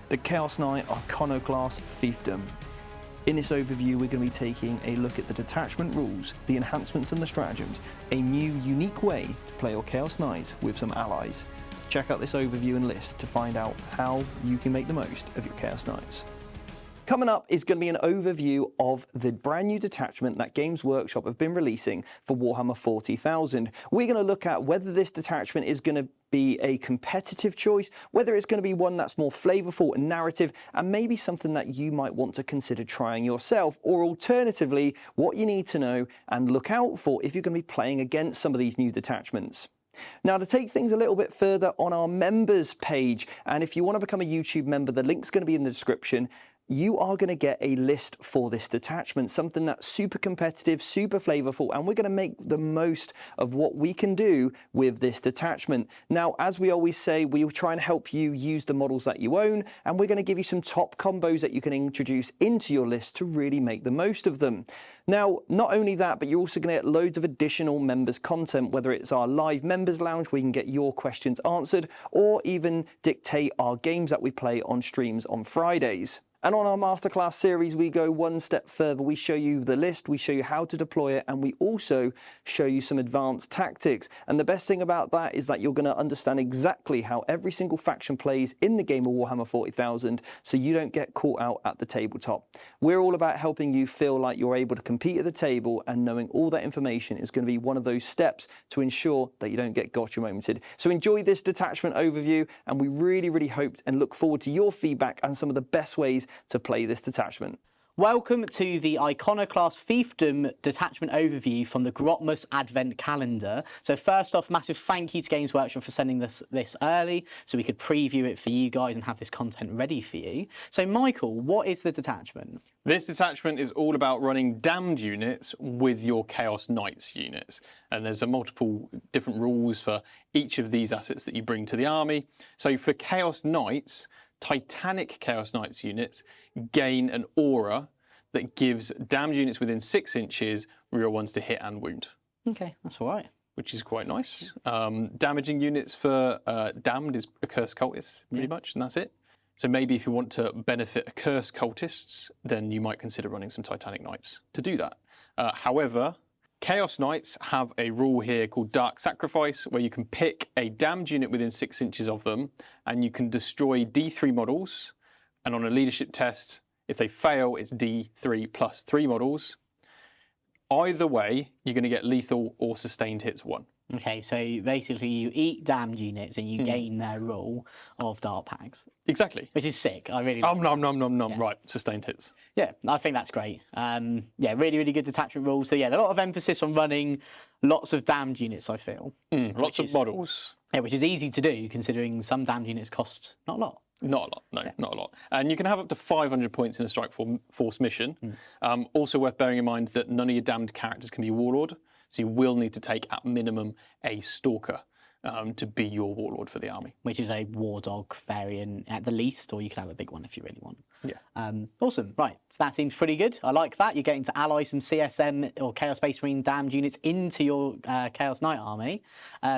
the Chaos Knight Iconoclast Fiefdom. In this overview, we're going to be taking a look at the detachment rules, the enhancements and the stratagems, a new unique way to play your Chaos Knights with some allies. Check out this overview and list to find out how you can make the most of your Chaos Knights. Coming up is going to be an overview of the brand new detachment that Games Workshop have been releasing for Warhammer 40,000. We're going to look at whether this detachment is going to be a competitive choice, whether it's going to be one that's more flavorful and narrative, and maybe something that you might want to consider trying yourself, or alternatively, what you need to know and look out for if you're going to be playing against some of these new detachments. Now, to take things a little bit further on our members page, and if you want to become a YouTube member, the link's going to be in the description. You are going to get a list for this detachment, something that's super competitive, super flavorful, and we're going to make the most of what we can do with this detachment. Now, as we always say, we will try and help you use the models that you own, and we're going to give you some top combos that you can introduce into your list to really make the most of them. Now, not only that, but you're also going to get loads of additional members content, whether it's our live members lounge where you can get your questions answered, or even dictate our games that we play on streams on Fridays. And on our masterclass series, we go one step further. We show you the list, we show you how to deploy it, and we also show you some advanced tactics. And the best thing about that is that you're going to understand exactly how every single faction plays in the game of Warhammer 40,000, so you don't get caught out at the tabletop. We're all about helping you feel like you're able to compete at the table, and knowing all that information is going to be one of those steps to ensure that you don't get gotcha momented. So enjoy this detachment overview, and we really hope and look forward to your feedback and some of the best ways to play this detachment. Welcome to the Iconoclast Fiefdom detachment overview from the Grotmas Advent calendar. So first off, massive thank you to Games Workshop for sending this early so we could preview it for you guys and have this content ready for you. So Michael, what is the detachment? This detachment is all about running damned units with your Chaos Knights units. And there's a multiple different rules for each of these assets that you bring to the army. So for Chaos Knights, Titanic Chaos Knights units gain an aura that gives damned units within 6 inches real ones to hit and wound. Okay, that's all right. Which is quite nice. Damaging units for damned is accursed cultists, pretty much, and that's it. So maybe if you want to benefit accursed cultists, then you might consider running some Titanic Knights to do that. However, Chaos Knights have a rule here called Dark Sacrifice, where you can pick a damned unit within 6 inches of them, and you can destroy D3 models, and on a leadership test, if they fail, it's D3 plus 3 models. Either way, you're going to get lethal or sustained hits 1. Okay, so basically you eat damned units and you gain their rule of Dark Packs. Exactly. Which is sick. I really like nom. Right, sustained hits. Yeah, I think that's great. Yeah, really good detachment rules. So yeah, a lot of emphasis on running lots of damned units, I feel. Lots of models. Yeah, which is easy to do considering some damned units cost not a lot. Not a lot, no, not a lot. And you can have up to 500 points in a Strike Force mission. Also worth bearing in mind that none of your damned characters can be Warlord, so you will need to take at minimum a Stalker to be your Warlord for the army. Which is a War Dog variant at the least, or you can have a big one if you really want. Yeah. Awesome, right, so that seems pretty good. I like that. You're getting to ally some CSM or Chaos Space Marine damned units into your Chaos Knight army.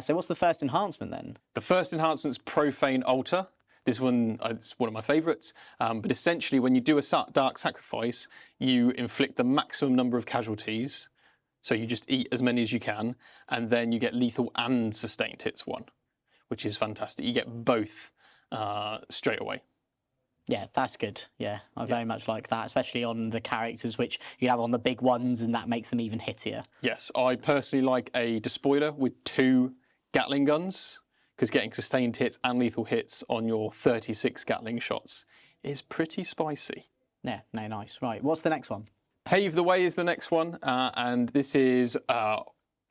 So what's the first enhancement then? The first enhancement's Profane Altar. This one is one of my favourites, but essentially when you do a Dark Sacrifice, you inflict the maximum number of casualties, so you just eat as many as you can, and then you get lethal and sustained hits 1, which is fantastic. You get both straight away. Yeah, that's good. Yeah, I very much like that, especially on the characters which you have on the big ones, and that makes them even hittier. Yes, I personally like a Despoiler with 2 Gatling guns, because getting sustained hits and lethal hits on your 36 Gatling shots is pretty spicy. Yeah, no, nice. Right, what's the next one? Pave the Way is the next one, and this is a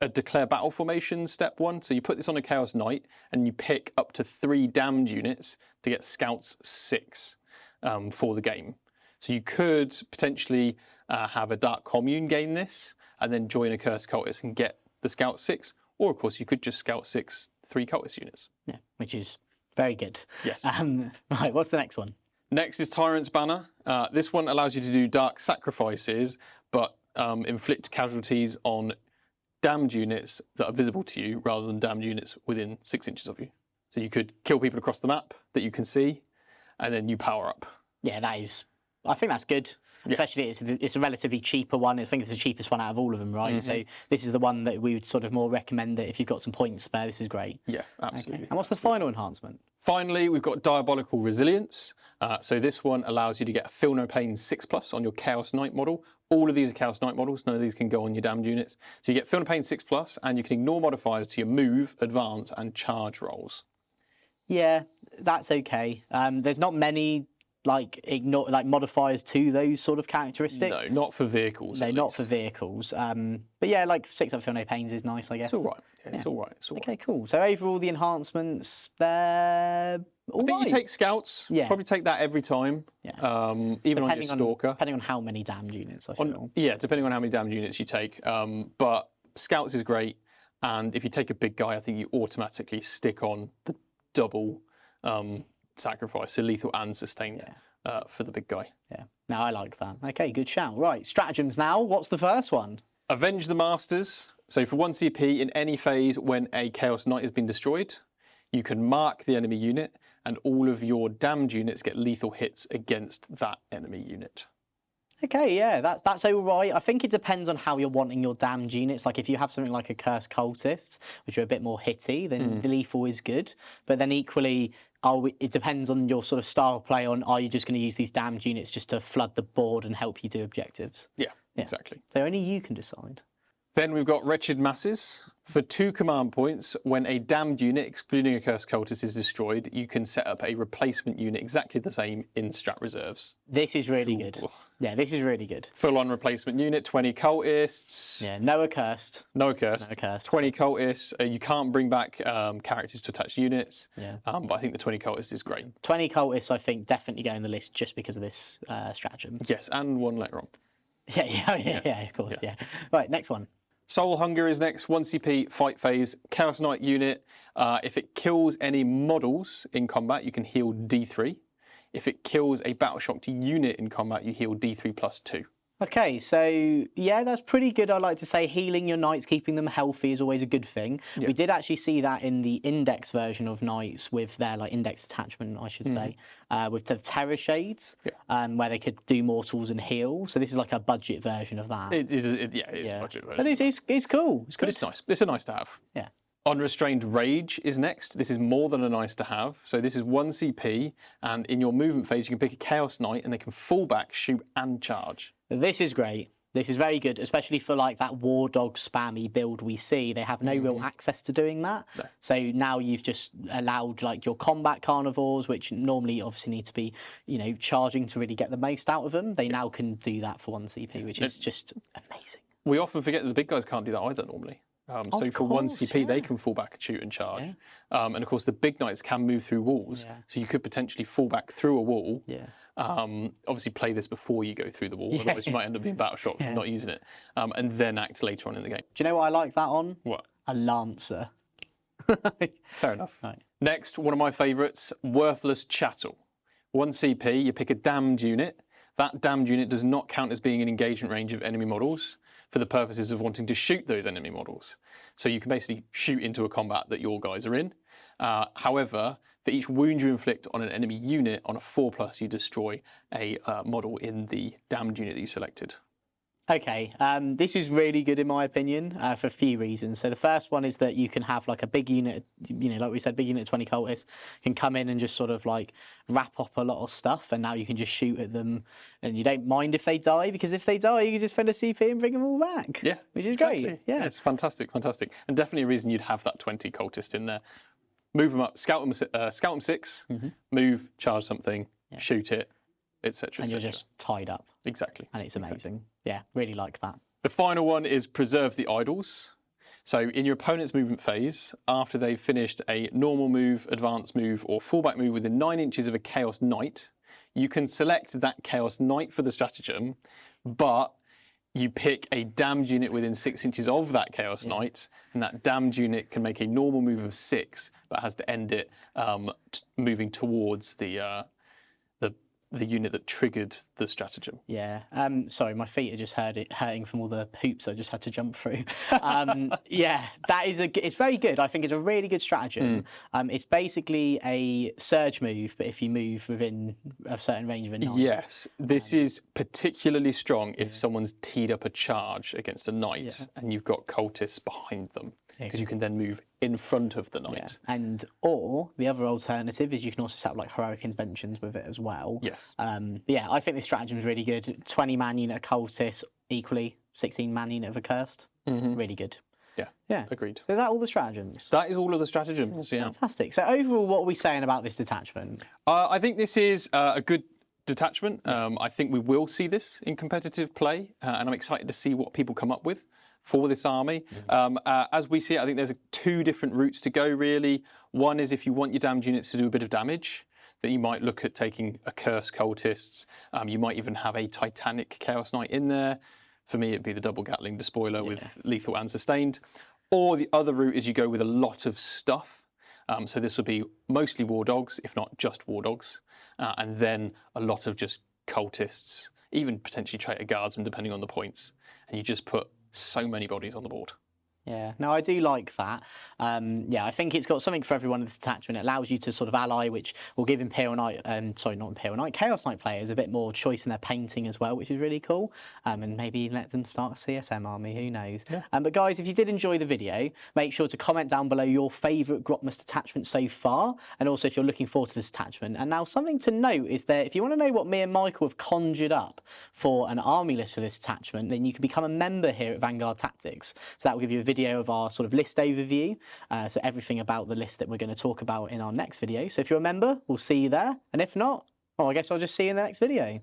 Declare Battle Formation step 1. So you put this on a Chaos Knight, and you pick up to 3 damned units to get Scouts 6 for the game. So you could potentially have a Dark Commune gain this, and then join a Cursed Cultist and get the Scout 6, or of course you could just Scout 6 3 Cultist units. Yeah, which is very good. Yes. Right, what's the next one? Next is Tyrant's Banner. This one allows you to do Dark Sacrifices, but inflict casualties on damned units that are visible to you rather than damned units within 6 inches of you. So you could kill people across the map that you can see, and then you power up. Yeah, I think that's good. Yeah. Especially it's a relatively cheaper one. I think it's the cheapest one out of all of them, right? So this is the one that we would sort of more recommend that if you've got some points spare, this is great. Yeah, absolutely. Okay. And what's the final enhancement? Finally, we've got Diabolical Resilience. So this one allows you to get a Feel No Pain 6+ on your Chaos Knight model. All of these are Chaos Knight models. None of these can go on your damned units. So you get Feel No Pain 6+, and you can ignore modifiers to your move, advance, and charge rolls. Yeah, that's okay. There's not many modifiers to those sort of characteristics. No, not for vehicles. No, not for vehicles. But yeah, like 6 up Feel No Pains is nice, I guess. It's all right. Yeah, it's all right. It's all right. Okay, cool. So overall, the enhancements, they're all I think you take Scouts. Yeah. Probably take that every time. Yeah. Even on your Stalker. Depending on how many damned units, I feel. Yeah, depending on how many damned units you take. But Scouts is great. And if you take a big guy, I think you automatically stick on the double sacrifice, so lethal and sustained for the big guy. Yeah. Now I like that. Okay, good shout. Right, stratagems now. What's the first one? Avenge the Masters. So for 1 CP in any phase when a Chaos Knight has been destroyed, you can mark the enemy unit, and all of your damned units get lethal hits against that enemy unit. Okay, yeah, that's all right. I think it depends on how you're wanting your damned units. Like if you have something like a Cursed Cultists, which are a bit more hitty, then the lethal is good. But then equally, it depends on your sort of style of play on, are you just going to use these damned units just to flood the board and help you do objectives? Yeah, exactly. So only you can decide. Then we've got Wretched Masses. For 2 command points, when a damned unit, excluding a Cursed Cultist, is destroyed, you can set up a replacement unit exactly the same in Strat Reserves. This is really good. Yeah, this is really good. Full-on replacement unit, 20 Cultists. Yeah, no accursed. No accursed. No accursed. 20 Cultists. You can't bring back characters to attach units. Yeah. But I think the 20 Cultists is great. 20 Cultists, I think, definitely go in the list just because of this stratagem. Yes, and 1 later on. Yeah, of course, yeah. Right, next one. Soul Hunger is next, 1 CP, fight phase, Chaos Knight unit. If it kills any models in combat, you can heal D3. If it kills a Battle Shocked unit in combat, you heal D3 plus 2. Okay, so yeah, that's pretty good. I like to say healing your knights, keeping them healthy is always a good thing. Yeah. We did actually see that in the index version of knights with their index detachment, I should say, with the Terror Shades, where they could do mortals and heal. So this is like a budget version of that. It is a budget version. But it's cool. It's good. But it's nice. It's a nice to have. Yeah. Unrestrained Rage is next. This is more than a nice to have. So this is 1 CP, and in your movement phase, you can pick a Chaos Knight, and they can fall back, shoot, and charge. This is great. This is very good, especially for that War Dog spammy build we see. They have no real access to doing that. No. So now you've just allowed your combat carnivores, which normally obviously need to be, charging to really get the most out of them. They now can do that for 1 CP, which is just amazing. We often forget that the big guys can't do that either normally. So for 1 CP, they can fall back, shoot, and charge. Yeah. And of course, the big knights can move through walls. Yeah. So you could potentially fall back through a wall. Yeah. Obviously, play this before you go through the wall. Otherwise, you might end up being battle shocked and not using it. And then act later on in the game. Do you know what I like that on? What? A Lancer. Fair enough. Right. Next, one of my favourites, Worthless Chattel. 1 CP, you pick a damned unit. That damned unit does not count as being in engagement range of enemy models for the purposes of wanting to shoot those enemy models. So you can basically shoot into a combat that your guys are in. However, for each wound you inflict on an enemy unit, on a 4+, you destroy a model in the damned unit that you selected. Okay, this is really good in my opinion for a few reasons. So the first one is that you can have a big unit, like we said, big unit 20 cultists can come in and just sort of wrap up a lot of stuff, and now you can just shoot at them, and you don't mind if they die, because if they die, you can just spend a CP and bring them all back. Yeah, which is great. Yeah, it's fantastic, fantastic, and definitely a reason you'd have that 20 cultist in there. Move them up, scout them 6, move, charge something, shoot it, etc. And you're just tied up. Exactly. And it's amazing. Exactly. Yeah, really like that. The final one is Preserve the Idols. So in your opponent's movement phase, after they've finished a normal move, advanced move, or fallback move within 9 inches of a Chaos Knight, you can select that Chaos Knight for the stratagem, but you pick a damned unit within 6 inches of that Chaos Knight, and that damned unit can make a normal move of 6, but has to end it moving towards the the unit that triggered the stratagem. Yeah. Sorry, my feet are just hurting from all the hoops I just had to jump through. Yeah, that is it's very good. I think it's a really good stratagem. It's basically a surge move, but if you move within a certain range of a knight. Yes, this is particularly strong if someone's teed up a charge against a knight and you've got cultists behind them, because you can then move in front of the knight. Yeah. And or the other alternative is you can also set up like heroic inventions with it as well. Yes. Yeah, I think this stratagem is really good. 20-man unit of cultists, equally 16-man unit of a cursed. Really good. Yeah. Yeah. Agreed. Is that all the stratagems? That is all of the stratagems. Yeah. Fantastic. So overall, what are we saying about this detachment? I think this is a good detachment. I think we will see this in competitive play, and I'm excited to see what people come up with for this army. As we see it, I think there's two different routes to go, really. One is if you want your damned units to do a bit of damage, that you might look at taking a Cursed Cultists. You might even have a Titanic Chaos Knight in there. For me, it'd be the double Gatling Despoiler with lethal and sustained. Or the other route is you go with a lot of stuff. So this would be mostly War Dogs, if not just War Dogs, and then a lot of just Cultists, even potentially Traitor Guardsmen, depending on the points. And you just put so many bodies on the board. Yeah, no, I do like that. Yeah, I think it's got something for everyone in this detachment. It allows you to sort of ally, which will give Imperial Knight, sorry, not Imperial Knight, Chaos Knight players a bit more choice in their painting as well, which is really cool. And maybe let them start a CSM army, who knows. Yeah. But guys, if you did enjoy the video, make sure to comment down below your favourite Grotmas detachment so far, and also if you're looking forward to this detachment. And now something to note is that if you want to know what me and Michael have conjured up for an army list for this detachment, then you can become a member here at Vanguard Tactics. So that will give you a video of our sort of list overview, so everything about the list that we're going to talk about in our next video. So if you're a member, we'll see you there, and if not, well, I guess I'll just see you in the next video.